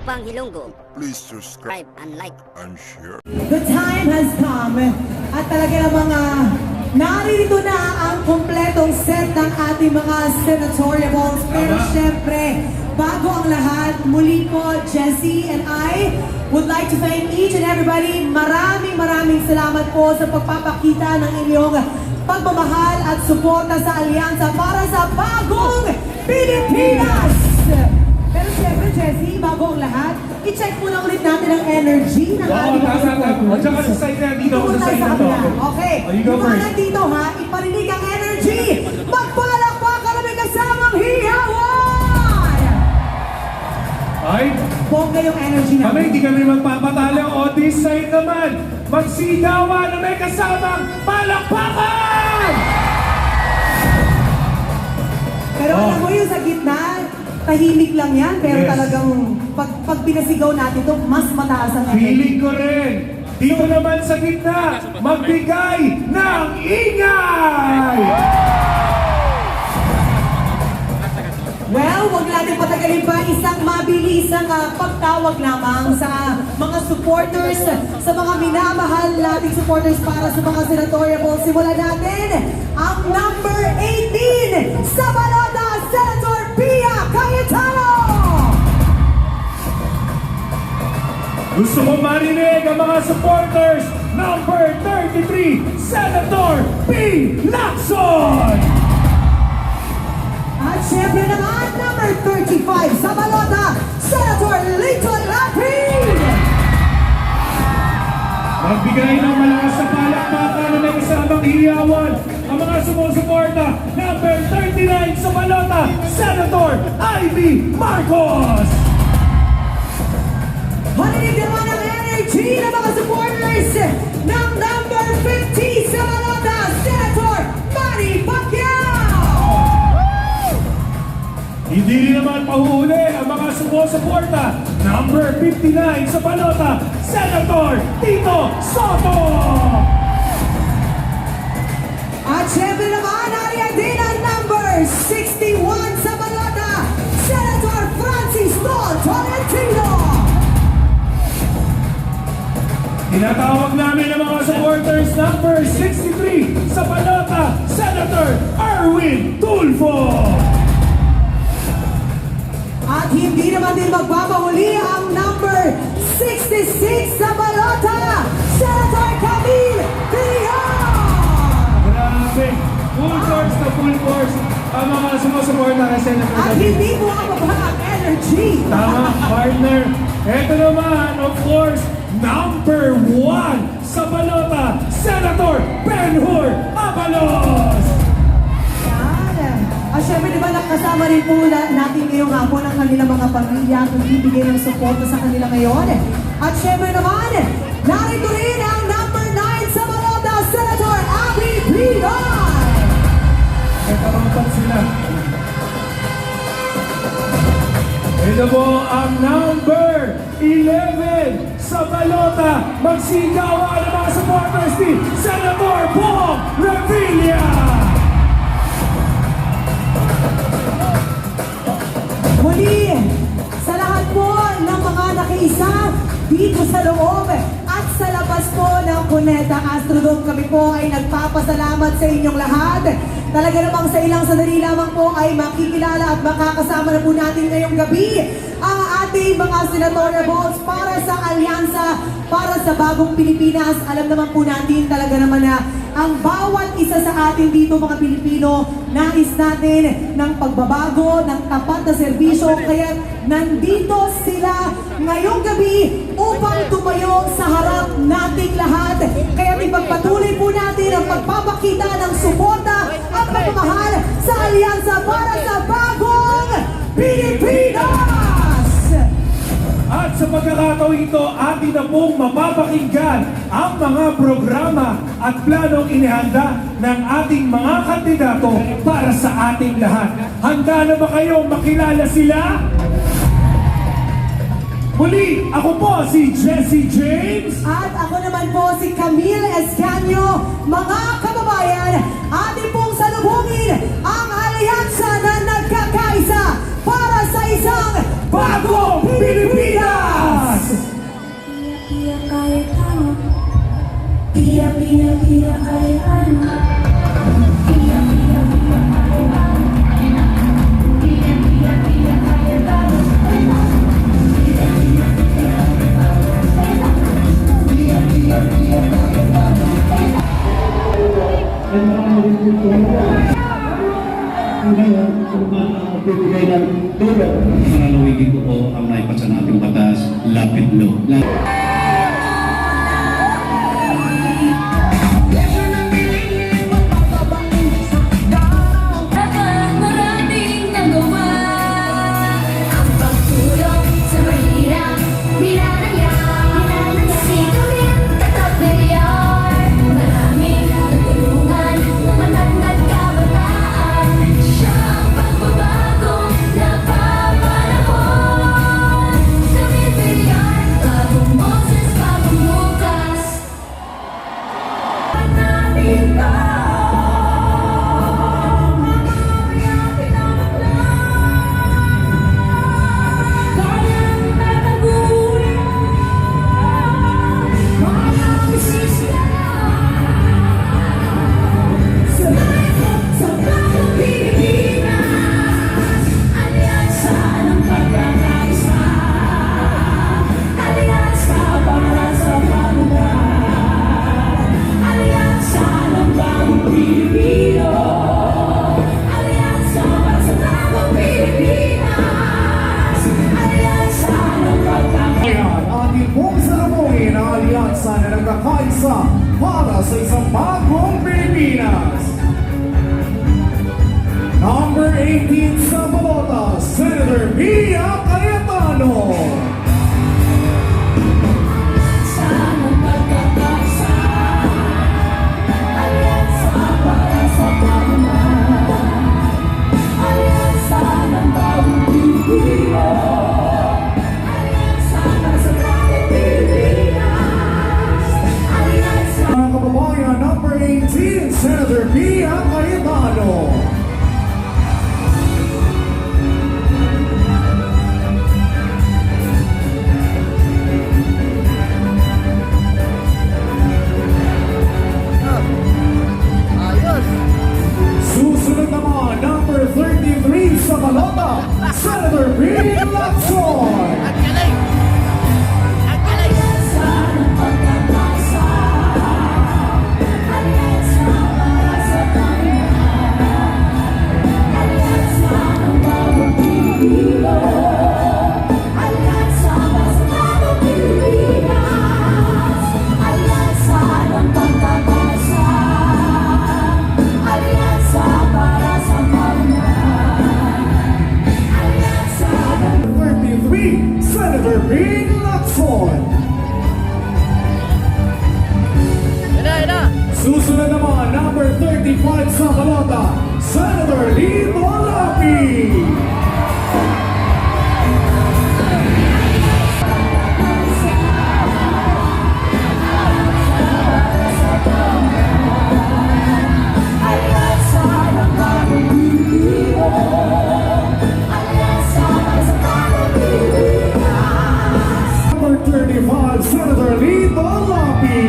Upang Hilonggo, Please subscribe and like. and share. The time has come at talaga namang narito na ang kompletong set ng ating mga senatoriables. Pero syempre, bago ang lahat, muli po, Jessie and I would like to thank each and everybody. Maraming salamat po sa pagpapakita ng inyong pagmamahal at suporta sa alyansa para sa bagong Pilipinas! Pero syempre, Jessie, bago ang lahat, i-check muna ulit natin ang energy ng ating mga supporters. O, tsaka sa side na, dito ako sa side na to. Okay, Oh, you go yung mga first. nandito ha, iparinig ang energy! Magpalakpakan na may kasamang hiyawan! Ay, Bongga yung energy kami namin. hindi kami magpapatalo. O, this side naman, magsigawan na may kasamang palakpakan! Pero alam mo yung sa gitna, tahimik lang yan, pero Yes. talagang pag pinasigaw natin ito, mas mataas ang energy. Feeling ko rin, dito naman sa gitna, magbigay ng ingay! Well, huwag natin patagalin pa, isang mabilisang pagtawag lamang sa mga supporters, sa mga minamahal nating supporters para sa mga senatoriables. Simulan natin ang number 18 sa balota, Senator Pia Cayetano! Gusto ko marinig ang mga supporters, number 33, Senator P. Lacson! At syempre naman, number 35 sa balota, Senator Lito Lapid! Magbigay ng malakas sa palakpakan na may kasamang hiyawan ang mga sumusuporta, number 39 sa balota, Senator Ivy Marcos! Marinig naman ang energy ng mga supporters ng number 50 sa balota, Senator Manny Pacquiao! Hindi rin naman pahuhuli ang mga sumusuporta, number 59 sa balota, Senator Tito Soto! At syempre naman, nariyan din ang number 61 sa balota, Senator Francis Don Tolentino! Tinatawag namin ang mga supporters, number 63 sa balota, Senator Erwin Tulfo! At hindi naman din magbabahuli ang number 66 sa balota, Senator Camille Villar! Grabe! Full force ang mga sumusuporta kay Senator At David. hindi mo ang energy! Tama, partner. Ito naman, of course, number 1 sa balota, Senator Ben-Hur Abalos! Yan. At syempre, di ba nakasama rin po natin ngayong hapon ang kanilang mga pamilya at nagbibigay ng suporta sa kanila ngayon. At syempre naman, narito rin ang number 9 sa balota, Senator Abby Pinoy! Ito mga sila. Ito po ang number 11 sa balota. Magsigawan ang mga supporters ni Senator Bong Revilla! Muli, sa lahat po ng mga nakiisa dito sa loob at sa labas po ng Cuneta Astrodome, kami po ay nagpapasalamat sa inyong lahat. Talaga namang sa ilang sandali lamang po ay makikilala at makakasama na po natin ngayong gabi ang ating mga senatoriables para sa alyansa, para sa bagong Pilipinas. Alam naman po natin talaga naman na ang bawat isa sa atin dito mga Pilipino, nais natin ng pagbabago, ng tapat na serbisyo, kaya nandito sila ngayong gabi upang tumayo sa harap nating lahat. Kaya ipagpatuloy po natin ang pagpapakita ng suporta at pagmamahal sa alyansa para sa bagong Pilipinas! At sa pagkakataon ito, atin na pong mapapakinggan ang mga programa at planong inihanda ng ating mga kandidato para sa ating lahat. Handa na ba kayong makilala sila? Muli, ako po si Jessie James. At ako naman po si Camille Escanio. Mga kababayan, ating pong salubungin ang alyansa na nagkakaisa para sa isang Bagong Pilipinas! Pia, pia, pia, ay ano. Pia, pia, pia, ay ano. Pia, pia, pia, ay ano. Pia, pia, pia, ay ano. Pia, pia, pia, ay ano. Nananawigin ko po ang naipasa nating batas, lapid law. Maraming nagawa ang pagtulong sa mahirap. Nilalaya, sikawin, tatapiliar. Maraming natulungan, manatnat kabataan. Siya ang pagbabago na papanahon. Tumipiliar, bagong boses, bagong bukas. Natin to. Ayan, ating pong salamuhin ang alyansa na nagkakaisa para sa isang bagong Pilipinas. Number 18 sa balota, Senator Pia Cayetano. Mga kababayan, number 18, Senator Pia Cayetano. Susunod naman, number 33 sa balota, Senator Pia Lacson. Senator Ping Lacson. Susunod naman, number 35 sa balota, Senator Lito Lapi. Number 35, Senator Lito Lapi.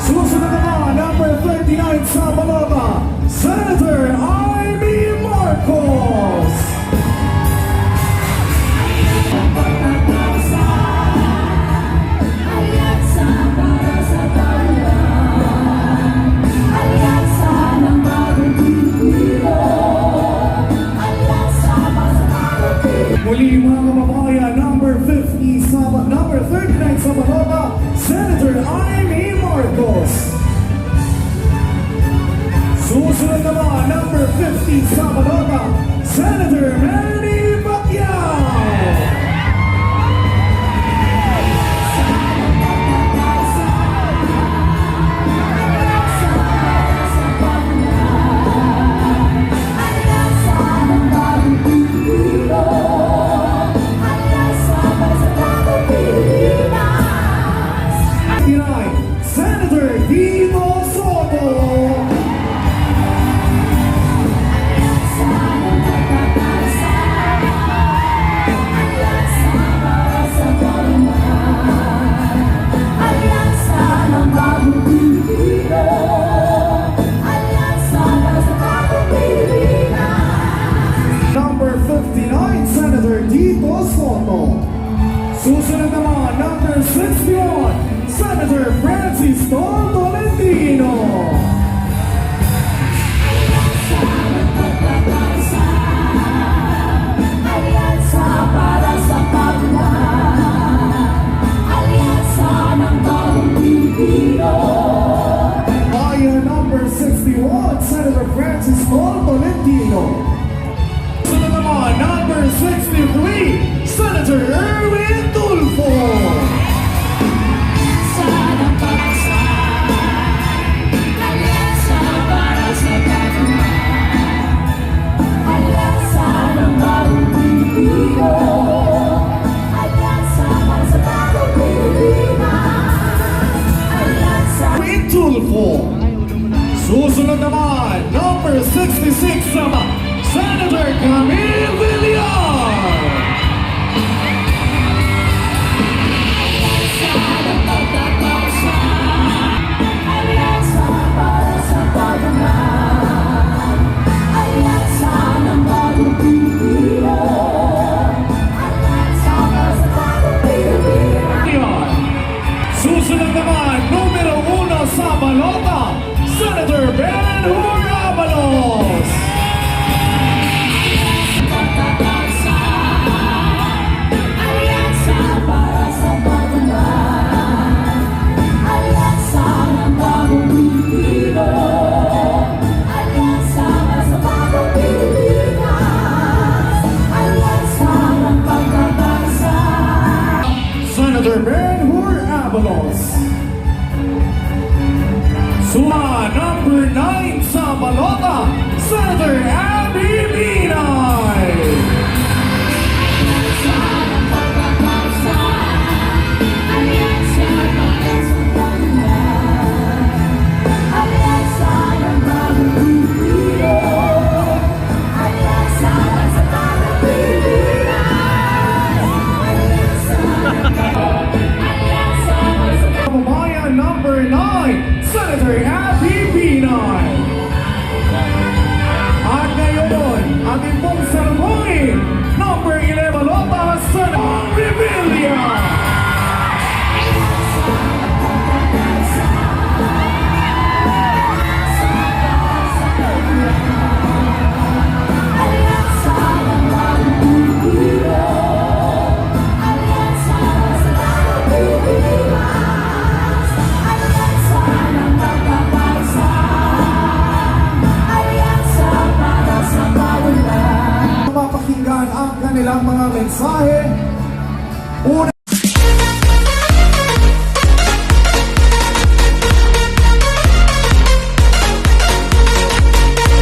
Susunod naman, number 39 sa balota, Senator Amy Marcos. Muli mga kababayan, number 39 sa balota, Senator Amy Marcos. Susunod naman, number 50 sa balota, Senator Manny Pacquiao. Senator Tito Soto. Senator Francis Tolentino. Sunod naman, number 63, Senator Erwin Tulfo. Erwin Tulfo. Susunod naman, number 66, Senator Camille Villar. Susunod naman, numero 1 sa balota, Senator Ben Hur Abalos. Senator Ben Hur Abalos. Suma number 9 sa balota, Senator Abby Binay. Kababayan number 9, Senator Abby Binay. At ngayon, ating pong salubungin, number 11 balota, Senator Revilla. Mapakinggan ang kanilang mga mensahe. Una